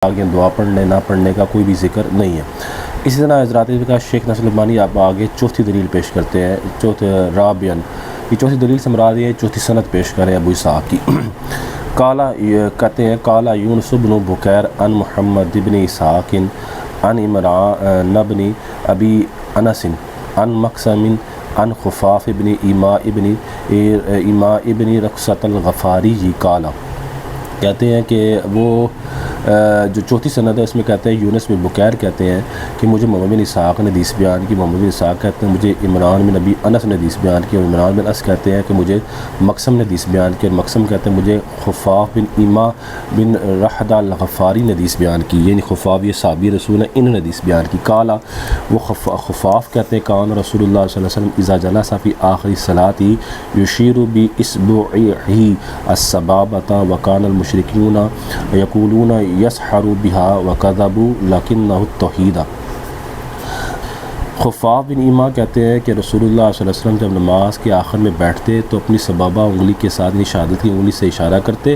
آگے دعا پڑھنے نہ پڑھنے کا کوئی بھی ذکر نہیں ہے۔ اسی طرح حضرات کا شیخ ناصر الالبانی آپ آگے چوتھی دلیل پیش کرتے ہیں، رابعاً یہ چوتھی دلیل سے مراد یہ چوتھی سند پیش کریں ابو اسحاق کی۔ کالا کہتے ہیں کالا یونس بن بکیر ان محمد بن اسحاق ان عمران بن ابی انس ان مقسم ان خفاف بن ایما ابن رقصۃ الغفاری کالا، کہتے ہیں کہ وہ جو چوتھی سند ہے اس میں کہتے ہیں یونس بن بکیر کہتے ہیں کہ مجھے محمد بن اسحاق نے حدیث بیان کی، محمد بن اسحاق کہتے ہیں مجھے عمران بن ابی انس نے حدیث بیان کی، اور عمران بن انس کہتے ہیں کہ مجھے مقسم نے حدیث بیان کی، اور مقسم کہتے ہیں مجھے خفاف بن ایما بن رحدہ الغفاری نے حدیث بیان کی، یعنی خفاف یہ صحابی رسول ہیں، انہوں نے حدیث بیان کی۔ کالا وہ خفاف کہتے ہیں کان رسول اللہ صلی اللہ علیہ وسلم اذا جلس فی آخری الصلاۃ یشیر باصبعہ السبابۃ وکان المشرکون یقولون یسحر بہا وکذبوا لکنہ التوحید۔ خفاف بن ایما کہتے ہیں کہ رسول اللہ صلی اللہ علیہ وسلم جب نماز کے آخر میں بیٹھتے تو اپنی سبابہ انگلی کے ساتھ یعنی شہادت کی انگلی سے اشارہ کرتے،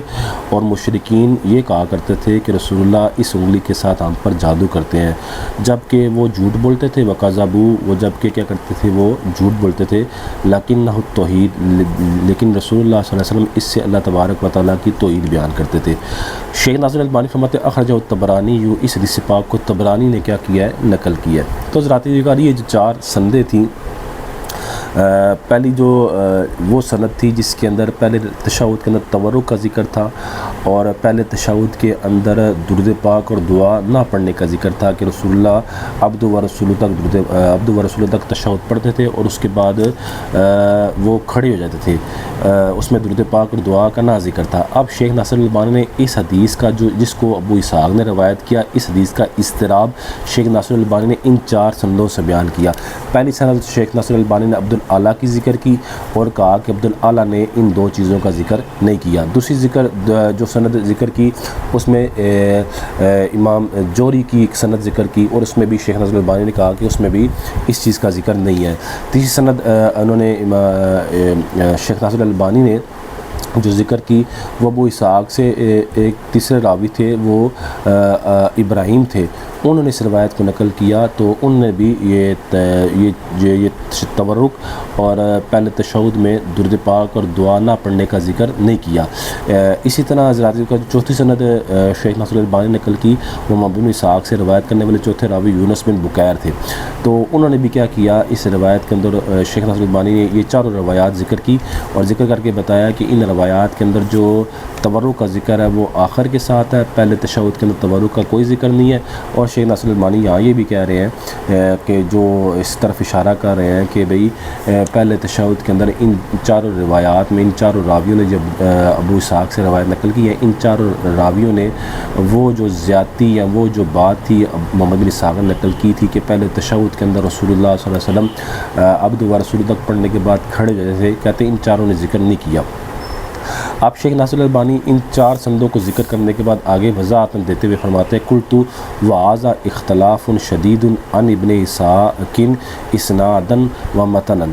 اور مشرکین یہ کہا کرتے تھے کہ رسول اللہ اس انگلی کے ساتھ ہم پر جادو کرتے ہیں، جبکہ وہ جھوٹ بولتے تھے، وکذبوا وہ جبکہ کیا کرتے تھے وہ جھوٹ بولتے تھے، لکنہ التوحید لیکن رسول اللہ صلی اللہ علیہ وسلم اس سے اللہ تبارک و تعالیٰ کی توحید بیان کرتے تھے۔ شیخ ناصر الالبانی فرماتے ہیں اخرجہ الطبرانی، اس حدیث پاک کو طبرانی نے کیا کیا ہے نقل کیا ہے۔ تو حضرات یہ جو چار سندیں تھیں، پہلی جو وہ سند تھی جس کے اندر پہلے تشہد کے اندر تورک کا ذکر تھا، اور پہلے تشہد کے اندر درود پاک اور دعا نہ پڑھنے کا ذکر تھا کہ رسول اللہ عبد و رسول تک تشہد پڑھتے تھے اور اس کے بعد وہ کھڑے ہو جاتے تھے، اس میں درود پاک اور دعا کا نہ ذکر تھا۔ اب شیخ ناصر الالبانی نے اس حدیث کا جس کو ابو اسحاق نے روایت کیا، اس حدیث کا اضطراب شیخ ناصر الالبانی نے ان چار سندوں سے بیان کیا۔ پہلی سند شیخ ناصر الالبانی نے عبد الاعلیٰ کی ذکر کی اور کہا کہ عبد الاعلیٰ نے ان دو چیزوں کا ذکر نہیں کیا۔ دوسری جو سند ذکر کی اس میں امام جوری کی ایک سند ذکر کی، اور اس میں بھی شیخ ناصر الالبانی نے کہا کہ اس میں بھی اس چیز کا ذکر نہیں ہے۔ تیسری سند انہوں نے شیخ ناصر الالبانی نے جو ذکر کی وہ ابو اسحاق سے ایک تیسرے راوی تھے، وہ ابراہیم تھے، انہوں نے اس روایت کو نقل کیا، تو ان نے بھی یہ تورک اور پہلے تشہد میں درود پاک اور دعا نہ پڑھنے کا ذکر نہیں کیا۔ اسی طرح حضرات کا چوتھی سند شیخ ناصر الالبانی نے نقل کی، وہ محمد بن اسحاق سے روایت کرنے والے چوتھے راوی یونس بن بکیر تھے، تو انہوں نے بھی کیا کیا، اس روایت کے اندر شیخ ناصر الالبانی نے یہ چاروں روایات ذکر کی اور ذکر کر کے بتایا کہ ان روایات کے اندر جو تورک کا ذکر ہے وہ آخر کے ساتھ ہے، پہلے تشہد کے اندر تورک کا کوئی ذکر نہیں ہے۔ اور شیخ ناصر الالبانی یہاں یہ بھی کہہ رہے ہیں کہ جو اس طرف اشارہ کر رہے ہیں کہ بھئی پہلے تشہد کے اندر ان چاروں روایات میں ان چاروں راویوں نے جب ابو اسحاق سے روایت نقل کی ہے، ان چاروں راویوں نے وہ جو زیادتی یا وہ جو بات تھی محمد بن اسحاق نے نقل کی تھی کہ پہلے تشہد کے اندر رسول اللہ صلی اللہ علیہ وسلم عبد و رسول تک پڑھنے کے بعد کھڑے جیسے کہتے ہیں، ان چاروں نے ذکر نہیں کیا۔ اب شیخ ناصر الالبانی ان چار سندوں کو ذکر کرنے کے بعد آگے وضاحت دیتے ہوئے فرماتے ہیں قلت وہذا اختلاف شدید عن ابن اسحاق اسنادا و متنا،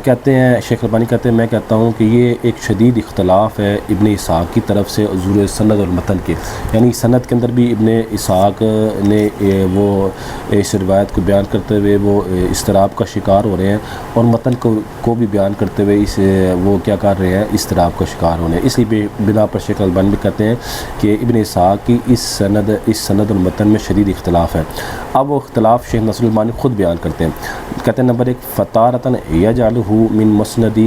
کہتے ہیں شیخ الالبانی کہتے ہیں میں کہتا ہوں کہ یہ ایک شدید اختلاف ہے ابن اسحاق کی طرف سے حضور سند اور متن کے، یعنی سند کے اندر بھی ابن اسحاق نے وہ اس روایت کو بیان کرتے ہوئے وہ اضطراب کا شکار ہو رہے ہیں، اور متن کو بھی بیان کرتے ہوئے وہ کیا کر رہے ہیں، اضطراب کا شکار ہونے۔ اس لیے بنا پر شیخ الالبانی بھی کہتے ہیں کہ ابن اسحاق کی اس سند اور متن میں شدید اختلاف ہے۔ اب وہ اختلاف شیخ ناصر الالبانی خود بیان کرتے ہیں، کہتے ہیں نمبر ایک فتارتاً یجعلہ من مسند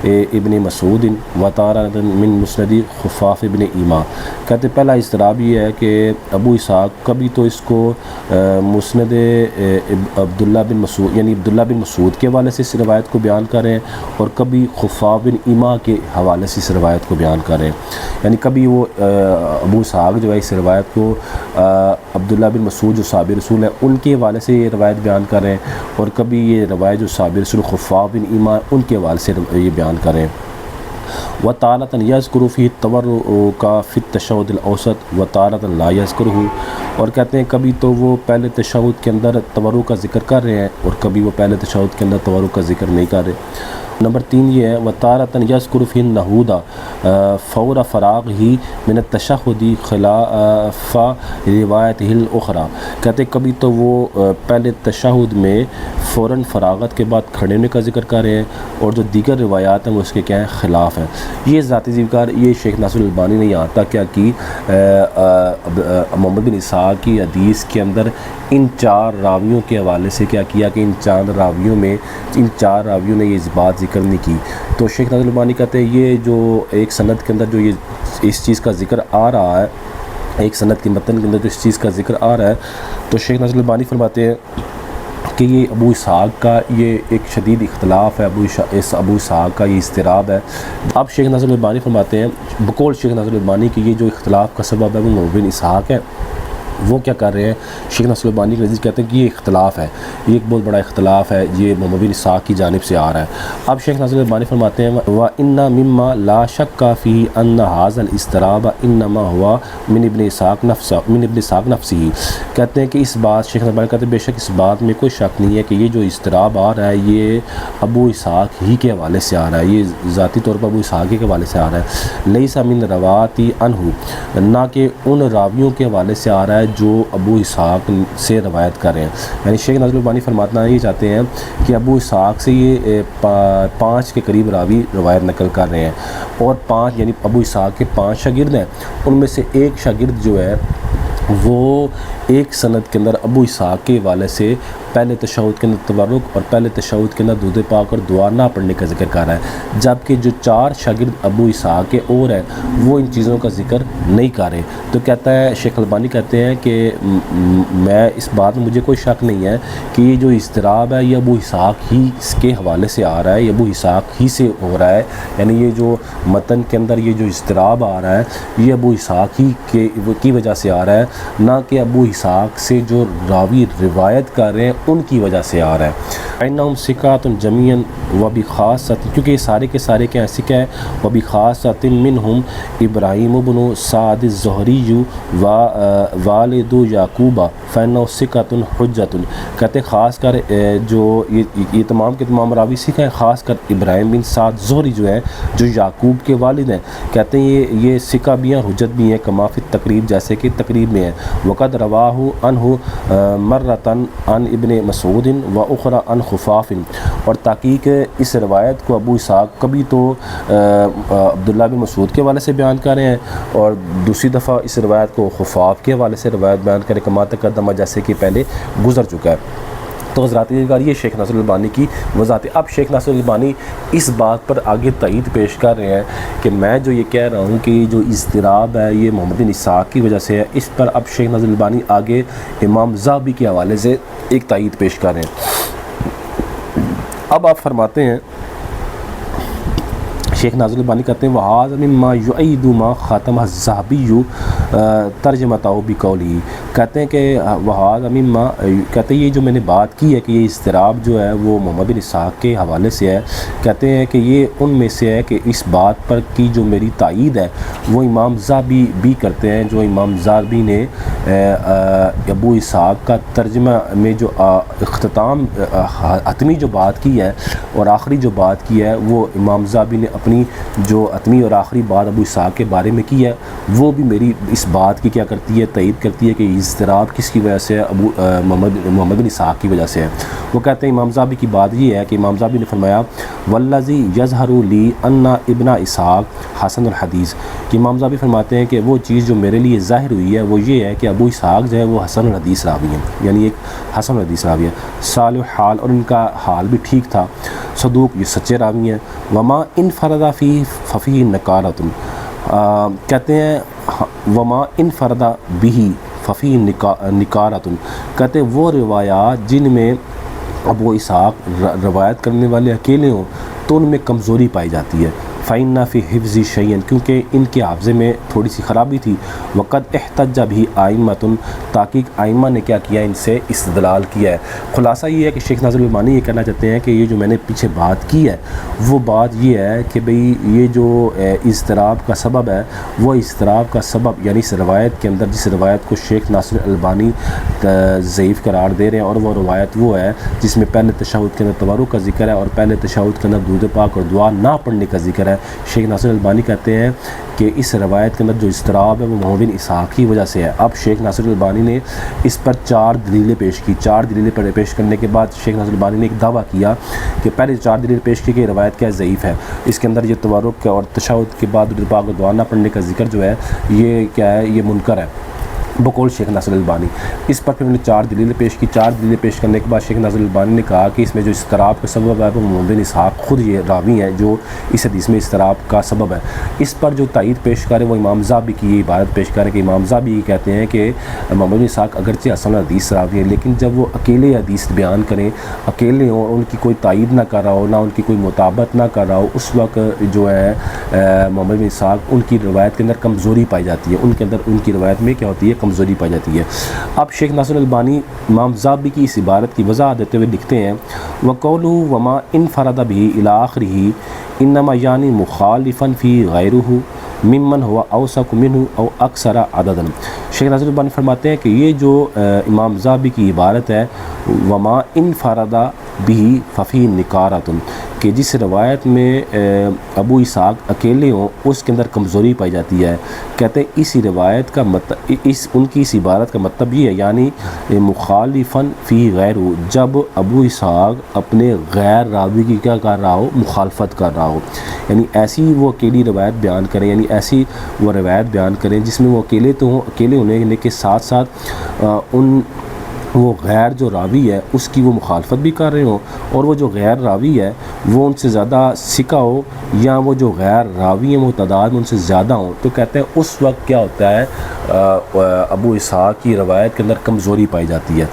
ابن مسعود وتارتاً من مسند خفاف ابن ایما، کہتے ہیں پہلا اضطراب یہ ہے کہ ابو اسحاق کبھی تو اس کو مسند عبداللہ بن مسعود یعنی عبداللہ بن مسعود کے حوالے سے اس روایت کو بیان کر رہے ہیں، اور کبھی خفاف بن ایما کے حوالے سے اس روایت کو بیان کر رہے ہیں، یعنی کبھی وہ ابو اسحاق جو ہے اس روایت کو عبداللہ بن مسعود جو صحابی رسول ہے ان کے حوالے سے یہ روایت بیان کر رہے ہیں، اور کبھی یہ روایت جو صحابی رسول خفاف بن ایما ان کے حوالے سے یہ بیان کر رہے ہیں۔ وَتَارَةً يَذْكُرُ فِيهِ التَّوَرُّكَ فِي التَّشَهُّدِ الْأَوْسَطِ وَتَارَةً لَا يَذْكُرُهُ، اور کہتے ہیں کبھی تو وہ پہلے تشہد کے اندر تورک کا ذکر کر رہے ہیں اور کبھی وہ پہلے تشہد کے اندر تورک کا ذکر نہیں کر رہے۔ نمبر 3 یہ ہے وَتَارَةً يَذْكُرُ فِي النَّهُودَ فَوْرَ فَرَاغِهِ مِنَ التَّشَهُّدِ خِلَافَ رِوَایَتِهِ الْأُخْرَى، کہتے کبھی تو وہ پہلے تشہد میں فوراً فراغت کے بعد کھڑے ہونے کا ذکر کر رہے ہیں، اور جو دیگر روایات ہیں وہ اس کے کیا ہیں، خلاف ہیں۔ یہ ذاتی ذکر یہ شیخ ناصر الالبانی نے یہاں تک کیا کی محمد بن اسحاق کی حدیث کے اندر ان 4 راویوں کے حوالے سے کیا کیا کہ ان 4 راویوں نے یہ بات ذکر نہیں کی۔ تو شیخ ناصر الالبانی کہتے ہیں یہ جو ایک سند کے اندر جو یہ اس چیز کا ذکر آ رہا ہے، ایک سند کی متن کے اندر جو اس چیز کا ذکر آ رہا ہے، تو شیخ ناصر الالبانی فرماتے ہیں کہ یہ ابو اسحاق کا یہ ایک شدید اختلاف ہے، ابو اسحاق کا یہ اضطراب ہے۔ اب شیخ ناصر الالبانی فرماتے ہیں بقول شیخ ناصر الالبانی کہ یہ جو اختلاف کا سبب ہے وہ محمد بن اسحاق ہے۔ وہ کیا کر رہے ہیں، شیخ ناصر الالبانی کے عزیز کہتے ہیں کہ یہ اختلاف ہے، یہ ایک بہت بڑا اختلاف ہے، یہ محمد بن اسحاق کی جانب سے آ رہا ہے۔ اب شیخ ناصر الالبانی فرماتے ہیں وَإِنَّ مِمَّا لَا شَكَّ فِيهِ أَنَّ هَذَا الْاضْطِرَابَ إِنَّمَا هُوَ مِنْ ابن اسحاق نفسه، کہتے ہیں کہ اس بات شیخ ناصر الالبانی کہتے ہیں بے شک اس بات میں کوئی شک نہیں ہے کہ یہ جو اضطراب آ رہا ہے یہ ابو اسحاق ہی کے حوالے سے آ رہا ہے، یہ ذاتی طور پر ابو اسحاق کے حوالے سے آ رہا ہے۔ لَيْسَ مِنْ رَوَاتِ عَنْهُ، نہ کہ ان راویوں کے حوالے سے آ رہا ہے جو ابو اسحاق سے روایت کر رہے ہیں۔ یعنی شیخ ناصر الالبانی فرمانا یہ چاہتے ہیں کہ ابو اسحاق سے یہ 5 کے قریب راوی روایت نقل کر رہے ہیں، اور 5 یعنی ابو اسحاق کے 5 شاگرد ہیں، ان میں سے ایک شاگرد جو ہے وہ ایک سند کے اندر ابو اسحاق کے حوالے سے پہلے تشہد کے اندر تورک اور پہلے تشہد کے اندر درود پاک اور دعا نہ پڑھنے کا ذکر کر رہا ہے، جبکہ جو 4 شاگرد ابو اسحاق کے اور ہیں وہ ان چیزوں کا ذکر نہیں کر رہے۔ تو کہتا ہے شیخ البانی کہتے ہیں کہ میں اس بات میں مجھے کوئی شک نہیں ہے کہ یہ جو اضطراب ہے یہ ابو اسحاق ہی اس کے حوالے سے آ رہا ہے، یہ ابو اسحاق ہی سے ہو رہا ہے، یعنی یہ جو متن کے اندر یہ جو اضطراب آ رہا ہے یہ ابو اسحاق ہی کی وجہ سے آ رہا ہے، نہ کہ ابو اسحاق سے جو راوی روایت کر رہے ہیں ان کی وجہ سے آ رہا ہے۔ اِنَّهُمْ ثِقَاتٌ جَمِيعًا وَبِخَاصَّةٍ، کیونکہ یہ سارے کے سارے کیا ثقہ ہیں، وَبِخَاصَّةٍ مِّنْهُمْ ابراہیم بن سعد الزہری والد یعقوب فَإِنَّهُ ثِقَةٌ حُجَّةٌ، کہتے خاص کر جو یہ تمام کے تمام راوی ثقہ ہیں، خاص کر ابراہیم بن سعد زہری جو ہیں جو یعقوب کے والد ہیں، کہتے ہیں یہ ثقہ بھی ہیں، حجت بھی ہیں، کما فی التقریب جیسے کہ تقریب میں ہے۔ وقد رواہ عنہ مرتن عن ابن مسعود و اخرى عن خفاف، اور تحقیق اس روایت کو ابو اسحاق کبھی تو عبداللہ بن مسعود کے حوالے سے بیان کر رہے ہیں، اور دوسری دفعہ اس روایت کو خفاف کے حوالے سے روایت بیان کریں، کما تقدمہ جیسے کہ پہلے گزر چکا ہے۔ تو حضرات یہ شیخ ناصر الالبانی کی وضاحت ہے۔ اب شیخ ناصر الالبانی اس بات پر آگے تائید پیش کر رہے ہیں کہ میں جو یہ کہہ رہا ہوں کہ جو اضطراب ہے یہ محمد بن اسحاق کی وجہ سے ہے، اس پر اب شیخ ناصر الالبانی آگے امام ذہبی کے حوالے سے ایک تائید پیش کر رہے ہیں۔ اب آپ فرماتے ہیں شیخ ناصر الالبانی کہتے ہیں وَهَذَا مِمَّا يُؤَيِّدُ مَا خَاتَمَ الذَّهَبِيُّ ترجمتہ بقولی، کہتے ہیں کہ وَهَذَا مِمَّا، کہتے ہیں یہ جو میں نے بات کی ہے کہ یہ اضطراب جو ہے وہ محمد بن اسحاق کے حوالے سے ہے، کہتے ہیں کہ یہ ان میں سے ہے کہ اس بات پر کی جو میری تائید ہے وہ امام ذہبی بھی کرتے ہیں، جو امام ذہبی نے ابو اسحاق کا ترجمہ میں جو اختتام حتمی جو بات کی ہے اور آخری جو بات کی ہے وہ امام ذہبی نے اپنی جو حتمی اور آخری بات ابو اسحاق کے بارے میں کی ہے وہ بھی میری اس بات کی کیا کرتی ہے، تائید کرتی ہے کہ اضطراب کس کی وجہ سے ہے، محمد بن اسحاق کی وجہ سے ہے۔ وہ کہتے ہیں امام ذہبی کی بات یہ ہے کہ امام ذہبی نے فرمایا والذی یظہر لی ان ابن اسحاق حسن الحدیث، کہ امام ذہبی فرماتے ہیں کہ وہ چیز جو میرے لیے ظاہر ہوئی ہے وہ یہ ہے کہ ابو اسحاق جو ہے وہ حسن الحدیث راوی ہیں، یعنی ایک حسن الحدیث راوی ہے، صالح حال، اور ان کا حال بھی ٹھیک تھا، صدوق، یہ سچے راوی ہیں، وما انفرد فی ففی نکارۃ، کہتے ہیں وما انفرد بھی ففی نکارۃ، کہتے ہیں وہ روایات جن میں ابو اسحاق روایت کرنے والے اکیلے ہوں تو ان میں کمزوری پائی جاتی ہے، فَإِنَّ فِي حِفْظِ شَيْءٍ، کیونکہ ان کے حافظے میں تھوڑی سی خرابی تھی، وقد احتج بھی آئمۃ، تحقیق آئمہ نے کیا کیا، ان سے استدلال کیا ہے۔ خلاصہ یہ ہے کہ شیخ ناصر الالبانی یہ کہنا چاہتے ہیں کہ یہ جو میں نے پیچھے بات کی ہے وہ بات یہ ہے کہ بھئی یہ جو اضطراب کا سبب ہے، وہ اضطراب کا سبب یعنی اس روایت کے اندر، جس روایت کو شیخ ناصر الالبانی ضعیف قرار دے رہے ہیں، اور وہ روایت وہ ہے جس میں پہلے تشہد کے اندر تورک کا ذکر ہے اور پہلے تشہد کے اندر درود پاک اور دعا نہ پڑھنے کا ذکر ہے۔ شیخ ناصر الالبانی کہتے ہیں کہ اس روایت کے اندر جو اضطراب ہے وہ محمد بن اسحاق کی وجہ سے ہے۔ اب شیخ ناصر الالبانی نے اس پر 4 دلیلیں پیش کی۔ 4 دلیلیں پیش کرنے کے بعد شیخ ناصر الالبانی نے ایک دعویٰ کیا کہ پہلے 4 دلیل پیش کی کہ یہ روایت کیا ضعیف ہے، اس کے اندر یہ تورک اور تشہد کے بعد درود پاک اور دعا نہ پڑھنے کا ذکر جو ہے یہ کیا ہے، یہ منکر ہے بقول شیخ ناصر الالبانی۔ اس پر پھر انہوں نے 4 دلیلیں پیش کی۔ 4 دلیلیں پیش کرنے کے بعد شیخ ناصر الالبانی نے کہا کہ اس میں جو اضطراب کا سبب ہے وہ محمد بن اسحاق خود یہ راوی ہیں جو اس حدیث میں اضطراب کا سبب ہے۔ اس پر جو تائید پیش کریں وہ امام ذہبی کی یہ عبارت پیش کریں کہ امام ذہبی یہ کہتے ہیں کہ محمد بن اسحاق اگرچہ حسن حدیث راوی ہیں، لیکن جب وہ اکیلے حدیث بیان کریں، اکیلے ہوں، ان کی کوئی تائید نہ کر رہا ہو، نہ ان کی کوئی مطابقت نہ کر رہا ہو، اس وقت جو ہے محمد بن اسحاق ان کی روایت کے اندر کمزوری پائی جاتی ہے، ان کے اندر ان کی روایت میں کیا ہوتی ہے، کمزوری پائی جاتی ہے۔ اب شیخ ناصر الالبانی امام ذہبی کی اس عبارت کی وضاحت دیتے ہوئے لکھتے ہیں وَقَوْلُهُ وَمَا انْفَرَدَ بِهِ إِلَىٰ آخِرِهِ إِنَّمَا يَعْنِي مُخَالِفًا فِي غَيْرُهُ ممن ہوا اوثق منہ او اکثر عددا۔ شیخ ناصر الالبانی فرماتے ہیں کہ یہ جو امام ذہبی کی عبارت ہے وما انفرد بھی ففی نکارۃ، کہ جس روایت میں ابو اسحاق اکیلے ہوں اس کے اندر کمزوری پائی جاتی ہے، کہتے ہیں اسی روایت کا مطلب ان کی اس عبارت کا مطلب یہ ہے، یعنی مخالفاً فی غیر، جب ابو اسحاق اپنے غیر راوی کی کیا کر رہا ہو، مخالفت کر رہا ہو، یعنی ایسی وہ اکیلی روایت بیان کریں، یعنی ایسی وہ روایت بیان کریں جس میں وہ اکیلے تو ہوں، اکیلے ہونے کے ساتھ ساتھ وہ غیر جو راوی ہے اس کی وہ مخالفت بھی کر رہے ہوں، اور وہ جو غیر راوی ہے وہ ان سے زیادہ ثقہ ہو، یا وہ جو غیر راوی ہیں وہ تعداد میں ان سے زیادہ ہوں، تو کہتے ہیں اس وقت کیا ہوتا ہے، ابو اسحاق کی روایت کے اندر کمزوری پائی جاتی ہے۔